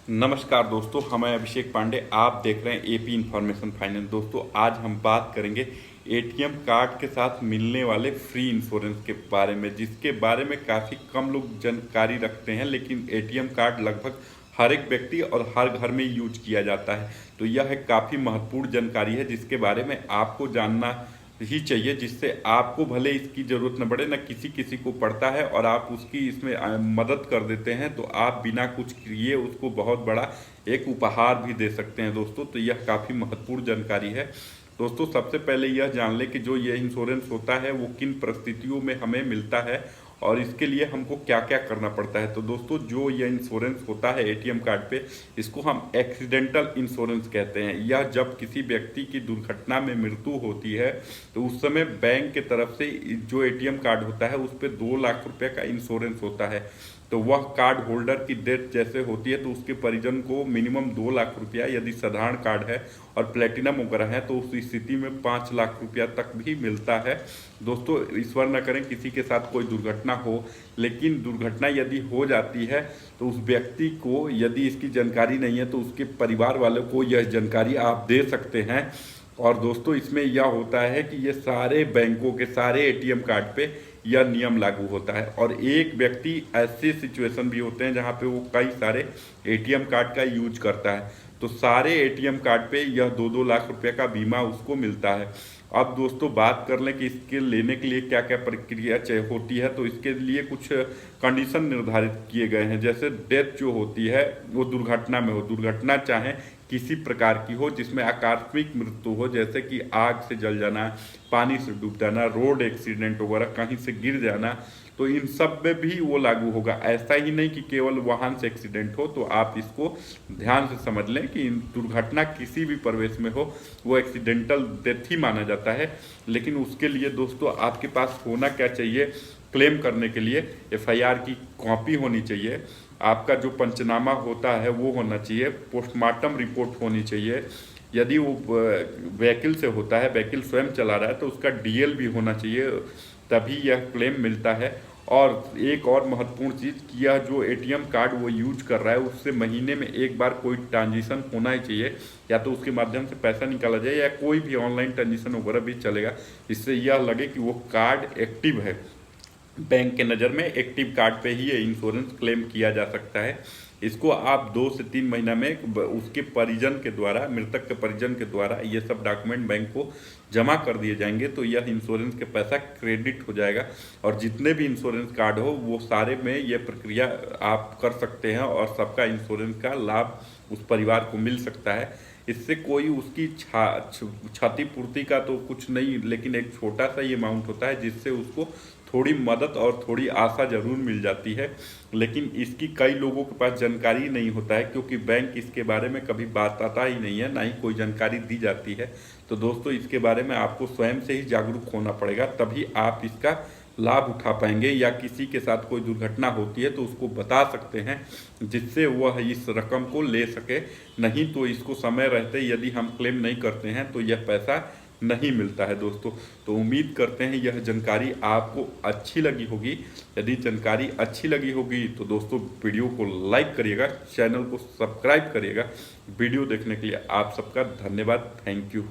नमस्कार दोस्तों, मैं अभिषेक पांडे। आप देख रहे हैं एपी इंफॉर्मेशन फाइनेंस। दोस्तों, आज हम बात करेंगे एटीएम कार्ड के साथ मिलने वाले फ्री इंश्योरेंस के बारे में, जिसके बारे में काफ़ी कम लोग जानकारी रखते हैं। लेकिन एटीएम कार्ड लगभग हर एक व्यक्ति और हर घर में यूज किया जाता है। तो यह एक काफ़ी महत्वपूर्ण जानकारी है जिसके बारे में आपको जानना ही चाहिए, जिससे आपको भले इसकी ज़रूरत न पड़े, न किसी किसी को पड़ता है और आप उसकी इसमें मदद कर देते हैं, तो आप बिना कुछ किए उसको बहुत बड़ा एक उपहार भी दे सकते हैं दोस्तों। तो यह काफ़ी महत्वपूर्ण जानकारी है दोस्तों। सबसे पहले यह जान लें कि जो ये इंश्योरेंस होता है वो किन परिस्थितियों में हमें मिलता है और इसके लिए हमको क्या क्या करना पड़ता है। तो दोस्तों, जो ये इंश्योरेंस होता है एटीएम कार्ड पे, इसको हम एक्सीडेंटल इंश्योरेंस कहते हैं। यह जब किसी व्यक्ति की दुर्घटना में मृत्यु होती है तो उस समय बैंक के तरफ से जो एटीएम कार्ड होता है उस पर 2 लाख रुपये का इंश्योरेंस होता है। तो वह कार्ड होल्डर की डेथ जैसे होती है तो उसके परिजन को मिनिमम 2 लाख रुपया, यदि साधारण कार्ड है और प्लेटिनम वगैरह है तो उस स्थिति में 5 लाख रुपया तक भी मिलता है दोस्तों। ईश्वर न करें किसी के साथ कोई दुर्घटना हो, लेकिन दुर्घटना यदि हो जाती है तो उस व्यक्ति को, यदि इसकी जानकारी नहीं है तो उसके परिवार वालों को यह जानकारी आप दे सकते हैं। और दोस्तों, इसमें यह होता है कि ये सारे बैंकों के सारे एटीएम कार्ड पे यह नियम लागू होता है। और एक व्यक्ति, ऐसे सिचुएशन भी होते हैं जहाँ पे वो कई सारे एटीएम कार्ड का यूज करता है, तो सारे एटीएम कार्ड पे यह 2-2 लाख रुपए का बीमा उसको मिलता है। अब दोस्तों, बात कर लें कि इसके लेने के लिए क्या क्या प्रक्रिया होती है। तो इसके लिए कुछ कंडीशन निर्धारित किए गए हैं। जैसे डेथ जो होती है वो दुर्घटना में हो, दुर्घटना चाहे किसी प्रकार की हो जिसमें आकस्मिक मृत्यु हो, जैसे कि आग से जल जाना, पानी से डूब जाना, रोड एक्सीडेंट वगैरह, कहीं से गिर जाना, तो इन सब में भी वो लागू होगा। ऐसा ही नहीं कि केवल वाहन से एक्सीडेंट हो। तो आप इसको ध्यान से समझ लें कि दुर्घटना किसी भी प्रवेश में हो वो एक्सीडेंटल डेथ ही माना जाता है। लेकिन उसके लिए दोस्तों आपके पास होना क्या चाहिए, क्लेम करने के लिए एफआईआर की कॉपी होनी चाहिए, आपका जो पंचनामा होता है वो होना चाहिए, पोस्टमार्टम रिपोर्ट होनी चाहिए। यदि वो व्हीकल से होता है, व्हीकल स्वयं चला रहा है, तो उसका डीएल भी होना चाहिए, तभी यह क्लेम मिलता है। और एक और महत्वपूर्ण चीज़ कि यह जो एटीएम कार्ड वो यूज कर रहा है उससे महीने में एक बार कोई ट्रांजेक्शन होना ही चाहिए, या तो उसके माध्यम से पैसा निकाला जाए या कोई भी ऑनलाइन ट्रांजेक्शन वगैरह भी चलेगा, इससे यह लगे कि वो कार्ड एक्टिव है। बैंक के नज़र में एक्टिव कार्ड पे ही ये इंश्योरेंस क्लेम किया जा सकता है। इसको आप 2 से 3 महीना में उसके परिजन के द्वारा, मृतक के परिजन के द्वारा ये सब डॉक्यूमेंट बैंक को जमा कर दिए जाएंगे, तो यह इंश्योरेंस के पैसा क्रेडिट हो जाएगा। और जितने भी इंश्योरेंस कार्ड हो वो सारे में ये प्रक्रिया आप कर सकते हैं और सबका इंश्योरेंस का लाभ उस परिवार को मिल सकता है। इससे कोई उसकी क्षतिपूर्ति का तो कुछ नहीं, लेकिन एक छोटा सा ये अमाउंट होता है जिससे उसको थोड़ी मदद और थोड़ी आशा जरूर मिल जाती है। लेकिन इसकी कई लोगों के पास जानकारी नहीं होता है, क्योंकि बैंक इसके बारे में कभी बात आता ही नहीं है, ना ही कोई जानकारी दी जाती है। तो दोस्तों, इसके बारे में आपको स्वयं से ही जागरूक होना पड़ेगा, तभी आप इसका लाभ उठा पाएंगे। या किसी के साथ कोई दुर्घटना होती है तो उसको बता सकते हैं, जिससे वह इस रकम को ले सके। नहीं तो इसको समय रहते यदि हम क्लेम नहीं करते हैं तो यह पैसा नहीं मिलता है दोस्तों। तो उम्मीद करते हैं यह जानकारी आपको अच्छी लगी होगी। यदि जानकारी अच्छी लगी होगी तो दोस्तों वीडियो को लाइक करिएगा, चैनल को सब्सक्राइब करिएगा। वीडियो देखने के लिए आप सबका धन्यवाद। Thank you.